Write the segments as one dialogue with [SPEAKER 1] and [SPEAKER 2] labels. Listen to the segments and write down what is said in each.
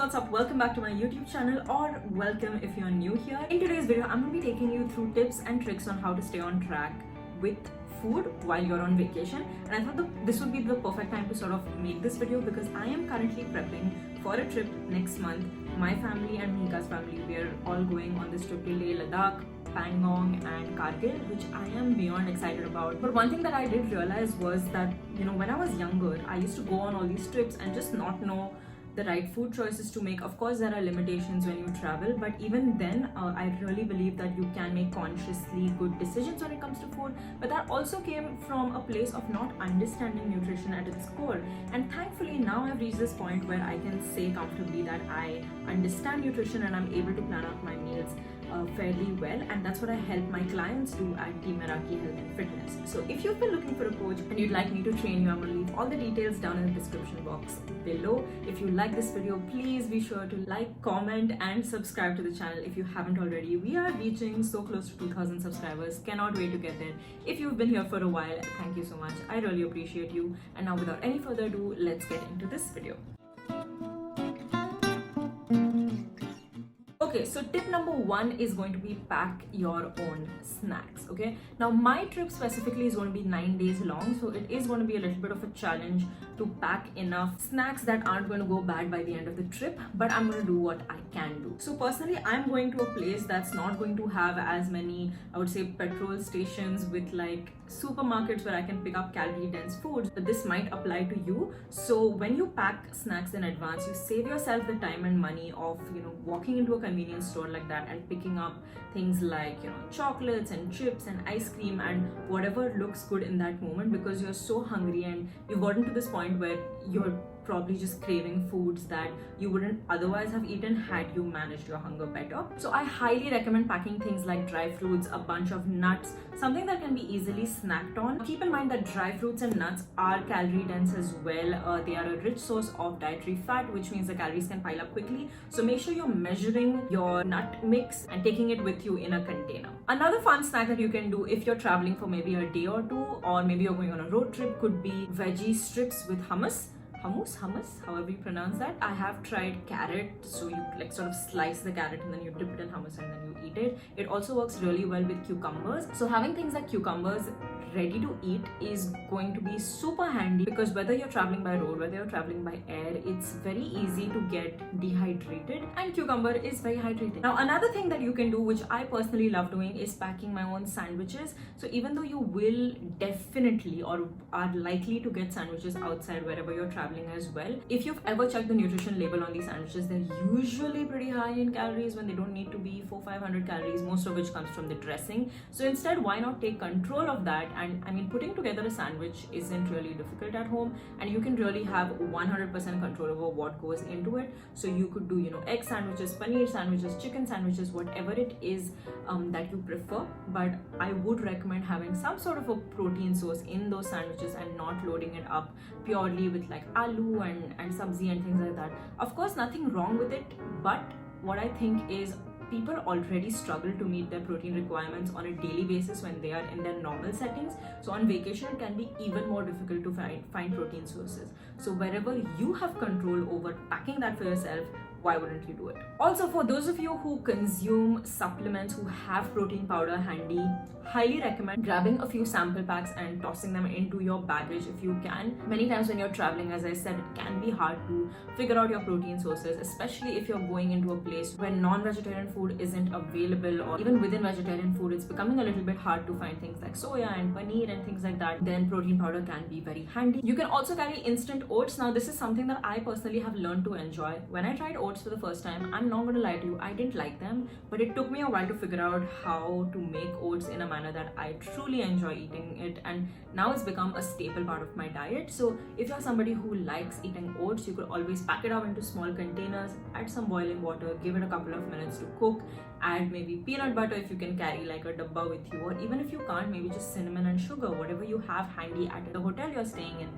[SPEAKER 1] what's up? Welcome back to my YouTube channel, or welcome if you're new here. In today's video, I'm going to be taking you through tips and tricks on how to stay on track with food while you're on vacation. And I thought this would be the perfect time to sort of make this video because I am currently prepping for a trip next month. My family and Mika's family, we are all going on this trip to Leh, Ladakh, Pangong and Kargil, which I am beyond excited about. But one thing that I did realize was that, when I was younger, I used to go on all these trips and just not know the right food choices to make. Of course, there are limitations when you travel, but even then, I really believe that you can make consciously good decisions when it comes to food. But that also came from a place of not understanding nutrition at its core. And thankfully, now I've reached this point where I can say comfortably that I understand nutrition and I'm able to plan out my meals fairly well, and that's what I help my clients do at Team Meraki Health and Fitness. So if you've been looking for a coach and you'd like me to train you, I'm going to leave all the details down in the description box below. If you like this video, please be sure to like, comment and subscribe to the channel if you haven't already. We are reaching so close to 2,000 subscribers. Cannot wait to get there. If you've been here for a while, thank you so much. I really appreciate you. And now without any further ado, let's get into this video. Okay, so tip number one is going to be pack your own snacks. Okay, now my trip specifically is going to be 9 days long, so it is going to be a little bit of a challenge to pack enough snacks that aren't going to go bad by the end of the trip, but I'm going to do what I can do. So personally, I'm going to a place that's not going to have as many, I would say, petrol stations with like supermarkets where I can pick up calorie dense foods, but this might apply to you. So when you pack snacks in advance, you save yourself the time and money of walking into a convenience store like that and picking up things like chocolates and chips and ice cream and whatever looks good in that moment, because you're so hungry and you've gotten to this point where you're probably just craving foods that you wouldn't otherwise have eaten had you managed your hunger better. So I highly recommend packing things like dry fruits, a bunch of nuts, something that can be easily snacked on. Keep in mind that dry fruits and nuts are calorie dense as well. They are a rich source of dietary fat, which means the calories can pile up quickly. So make sure you're measuring your nut mix and taking it with you in a container. Another fun snack that you can do if you're traveling for maybe a day or two, or maybe you're going on a road trip, could be veggie strips with hummus, however you pronounce that. I have tried carrot, so you like sort of slice the carrot and then you dip it in hummus and then you eat it. It also works really well with cucumbers. So having things like cucumbers ready to eat is going to be super handy, because whether you're traveling by road, whether you're traveling by air, it's very easy to get dehydrated, and cucumber is very hydrating. Now another thing that you can do, which I personally love doing, is packing my own sandwiches. So even though you will definitely or are likely to get sandwiches outside wherever you're traveling as well, if you've ever checked the nutrition label on these sandwiches, they're usually pretty high in calories when they don't need to be. 400-500 calories, most of which comes from the dressing. So instead, why not take control of that? And I mean, putting together a sandwich isn't really difficult at home, and you can really have 100% control over what goes into it. So you could do egg sandwiches, paneer sandwiches, chicken sandwiches, whatever it is that you prefer. But I would recommend having some sort of a protein source in those sandwiches and not loading it up purely with like aloo and sabzi and things like that. Of course, nothing wrong with it, but what I think is people already struggle to meet their protein requirements on a daily basis when they are in their normal settings. So on vacation, it can be even more difficult to find protein sources. So wherever you have control over packing that for yourself, why wouldn't you do it? Also, for those of you who consume supplements, who have protein powder handy, highly recommend grabbing a few sample packs and tossing them into your baggage if you can. Many times when you're traveling, as I said, it can be hard to figure out your protein sources, especially if you're going into a place where non-vegetarian food isn't available, or even within vegetarian food, it's becoming a little bit hard to find things like soya and paneer and things like that. Then protein powder can be very handy. You can also carry instant oats. Now, this is something that I personally have learned to enjoy. When I tried oats for the first time, I'm not going to lie to you, I didn't like them, but it took me a while to figure out how to make oats in a manner that I truly enjoy eating it, and now it's become a staple part of my diet. So if you're somebody who likes eating oats, you could always pack it up into small containers, add some boiling water, give it a couple of minutes to cook, add maybe peanut butter if you can carry like a dabba with you, or even if you can't, maybe just cinnamon and sugar, whatever you have handy at the hotel you're staying in.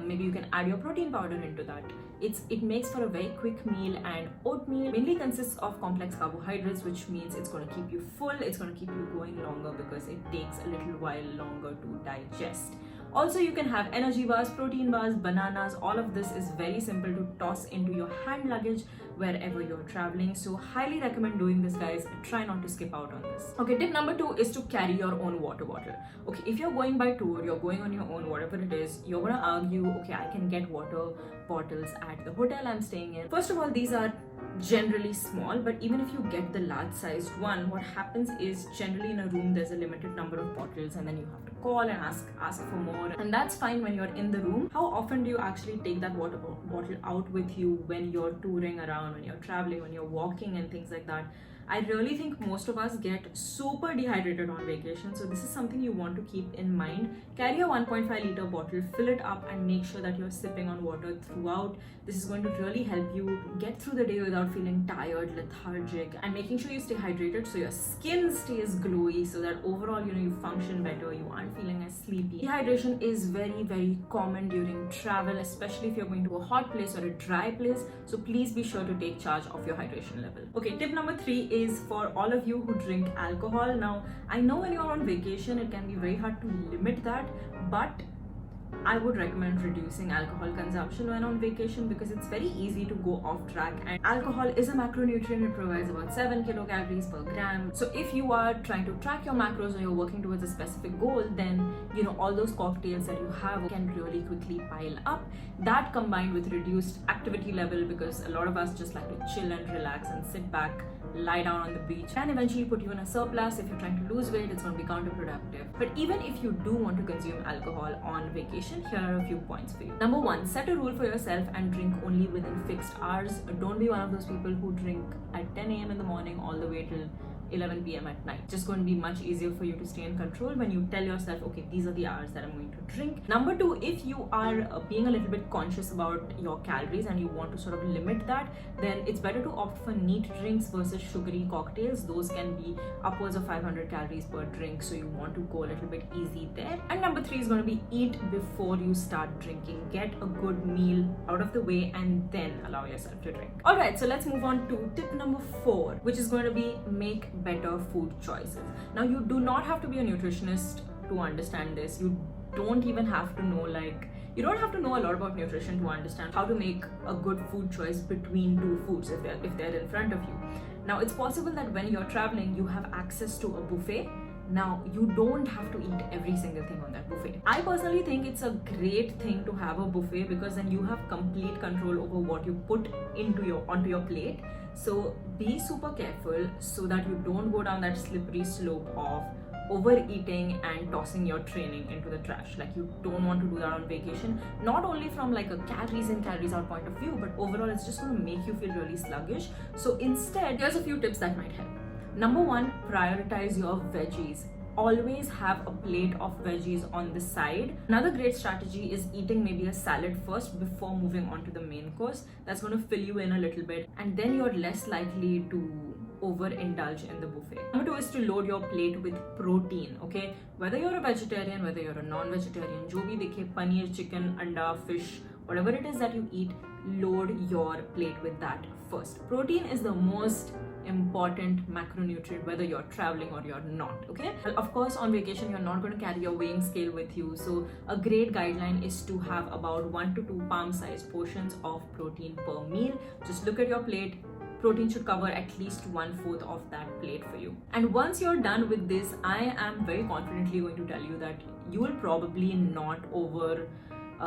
[SPEAKER 1] Maybe you can add your protein powder into that. It makes for a very quick meal, and oatmeal mainly consists of complex carbohydrates, which means it's going to keep you full, it's going to keep you going longer because it takes a little while longer to digest. Also, you can have energy bars, protein bars, bananas. All of this is very simple to toss into your hand luggage wherever you're traveling. So highly recommend doing this, guys. Try not to skip out on this. Okay, tip number 2 is to carry your own water bottle. Okay, if you're going by tour, you're going on your own, whatever it is, you're gonna argue, okay, I can get water bottles at the hotel I'm staying in. First of all, these are generally small, but even if you get the large sized one, what happens is generally in a room there's a limited number of bottles, and then you have to call and ask for more, and that's fine when you're in the room. How often do you actually take that water bottle out with you when you're touring around, when you're traveling, when you're walking and things like that? I really think most of us get super dehydrated on vacation, so this is something you want to keep in mind. Carry a 1.5 liter bottle, fill it up, and make sure that you're sipping on water throughout. This is going to really help you get through the day without feeling tired, lethargic, and making sure you stay hydrated so your skin stays glowy, so that overall, you function better, you aren't feeling as sleepy. Dehydration is very, very common during travel, especially if you're going to a hot place or a dry place, so please be sure to take charge of your hydration level. Okay, tip number 3 is for all of you who drink alcohol. Now, I know when you're on vacation, it can be very hard to limit that, but I would recommend reducing alcohol consumption when on vacation, because it's very easy to go off track, and alcohol is a macronutrient. It provides about 7 kilocalories per gram. So if you are trying to track your macros or you're working towards a specific goal, then all those cocktails that you have can really quickly pile up. That combined with reduced activity level, because a lot of us just like to chill and relax and sit back, lie down on the beach, and eventually put you in a surplus. If you're trying to lose weight, it's going to be counterproductive. But even if you do want to consume alcohol on vacation, here are a few points for you. Number 1, set a rule for yourself and drink only within fixed hours. Don't be one of those people who drink at 10 a.m. in the morning all the way till 11 p.m. at night. Just going to be much easier for you to stay in control when you tell yourself, okay, these are the hours that I'm going to drink. Number 2, if you are being a little bit conscious about your calories and you want to sort of limit that, then it's better to opt for neat drinks versus sugary cocktails. Those can be upwards of 500 calories per drink, so you want to go a little bit easy there. And number 3 is going to be eat before you start drinking. Get a good meal out of the way and then allow yourself to drink. Alright, so let's move on to tip number 4, which is going to be make better food choices. Now, you do not have to be a nutritionist to understand this. You don't even have to know you don't have to know a lot about nutrition to understand how to make a good food choice between two foods if they're in front of you. Now, it's possible that when you're traveling, you have access to a buffet. Now, you don't have to eat every single thing on that buffet. I personally think it's a great thing to have a buffet, because then you have complete control over what you put onto your plate. So be super careful so that you don't go down that slippery slope of overeating and tossing your training into the trash. You don't want to do that on vacation, not only from a calories in, calories out point of view, but overall it's just going to make you feel really sluggish. So instead, here's a few tips that might help. Number 1, prioritize your veggies. Always have a plate of veggies on the side. Another great strategy is eating maybe a salad first before moving on to the main course. That's going to fill you in a little bit, and then you're less likely to overindulge in the buffet. Number 2 is to load your plate with protein. Okay, whether you're a vegetarian, whether you're a non-vegetarian, jo bhi dekhe, paneer, chicken, anda, fish, whatever it is that you eat, load your plate with that first. Protein is the most important macronutrient whether you're traveling or you're not. Okay, well, of course on vacation you're not going to carry your weighing scale with you, so a great guideline is to have about 1 to 2 palm sized portions of protein per meal. Just look at your plate. Protein should cover at least 1/4 of that plate for you. And once you're done with this, I am very confidently going to tell you that you will probably not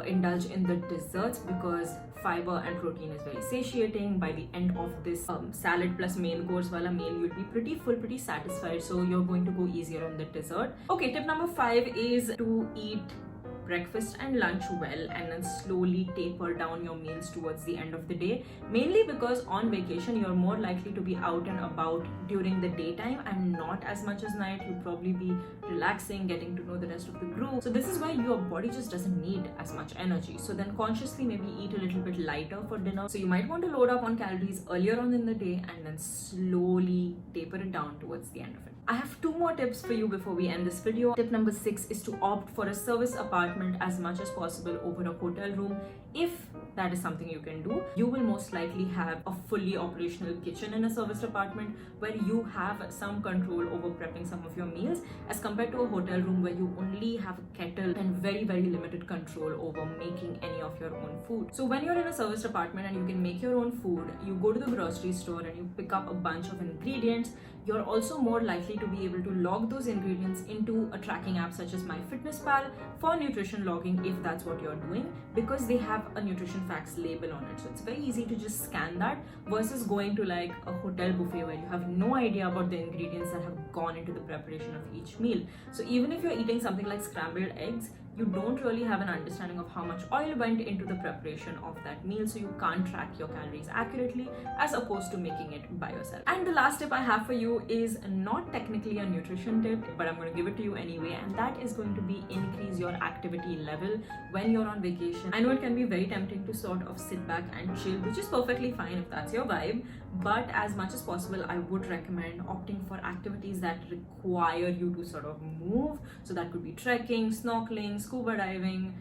[SPEAKER 1] indulge in the desserts, because fiber and protein is very satiating. By the end of this salad plus main course wala meal, you'll be pretty full, pretty satisfied, so you're going to go easier on the dessert. Okay, tip number 5 is to eat breakfast and lunch well, and then slowly taper down your meals towards the end of the day, mainly because on vacation you're more likely to be out and about during the daytime and not as much as night. You'll probably be relaxing, getting to know the rest of the group, so this is why your body just doesn't need as much energy. So then consciously maybe eat a little bit lighter for dinner. So you might want to load up on calories earlier on in the day and then slowly taper it down towards the end of it. I have 2 more tips for you before we end this video. Tip number 6 is to opt for a service apartment as much as possible over a hotel room. If that is something you can do, you will most likely have a fully operational kitchen in a serviced apartment where you have some control over prepping some of your meals, as compared to a hotel room where you only have a kettle and very limited control over making any of your own food. So when you're in a serviced apartment and you can make your own food, you go to the grocery store and you pick up a bunch of ingredients. You're also more likely to be able to log those ingredients into a tracking app such as MyFitnessPal for nutrition logging if that's what you're doing, because they have a nutrition facts label on it. So it's very easy to just scan that versus going to like a hotel buffet where you have no idea about the ingredients that have gone into the preparation of each meal. So even if you're eating something like scrambled eggs, you don't really have an understanding of how much oil went into the preparation of that meal, so you can't track your calories accurately as opposed to making it by yourself. And the last tip I have for you is not technically a nutrition tip, but I'm going to give it to you anyway, and that is going to be increase your activity level when you're on vacation. I know it can be very tempting to sort of sit back and chill, which is perfectly fine if that's your vibe, but as much as possible I would recommend opting for activities that require you to sort of move. So that could be trekking, snorkeling, scuba diving,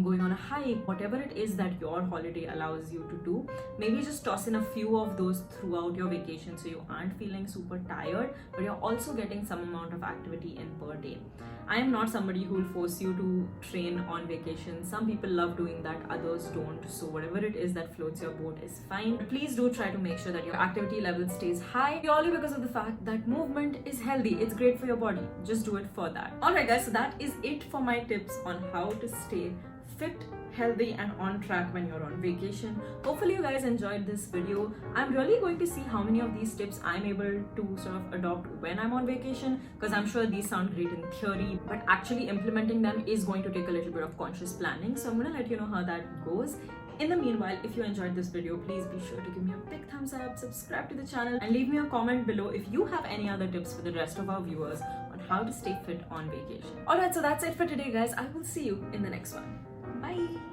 [SPEAKER 1] going on a hike, whatever it is that your holiday allows you to do. Maybe just toss in a few of those throughout your vacation so you aren't feeling super tired, but you're also getting some amount of activity in per day. I am not somebody who will force you to train on vacation. Some people love doing that, others don't. So whatever it is that floats your boat is fine. But please do try to make sure that your activity level stays high, purely because of the fact that movement is healthy. It's great for your body. Just do it for that. Alright guys, so that is it for my tips on how to stay fit, healthy and on track when you're on vacation. Hopefully you guys enjoyed this video. I'm really going to see how many of these tips I'm able to sort of adopt when I'm on vacation, because I'm sure these sound great in theory, but actually implementing them is going to take a little bit of conscious planning. So I'm going to let you know how that goes. In the meanwhile, if you enjoyed this video, please be sure to give me a big thumbs up, subscribe to the channel and leave me a comment below if you have any other tips for the rest of our viewers on how to stay fit on vacation. Alright, so that's it for today guys. I will see you in the next one. Bye!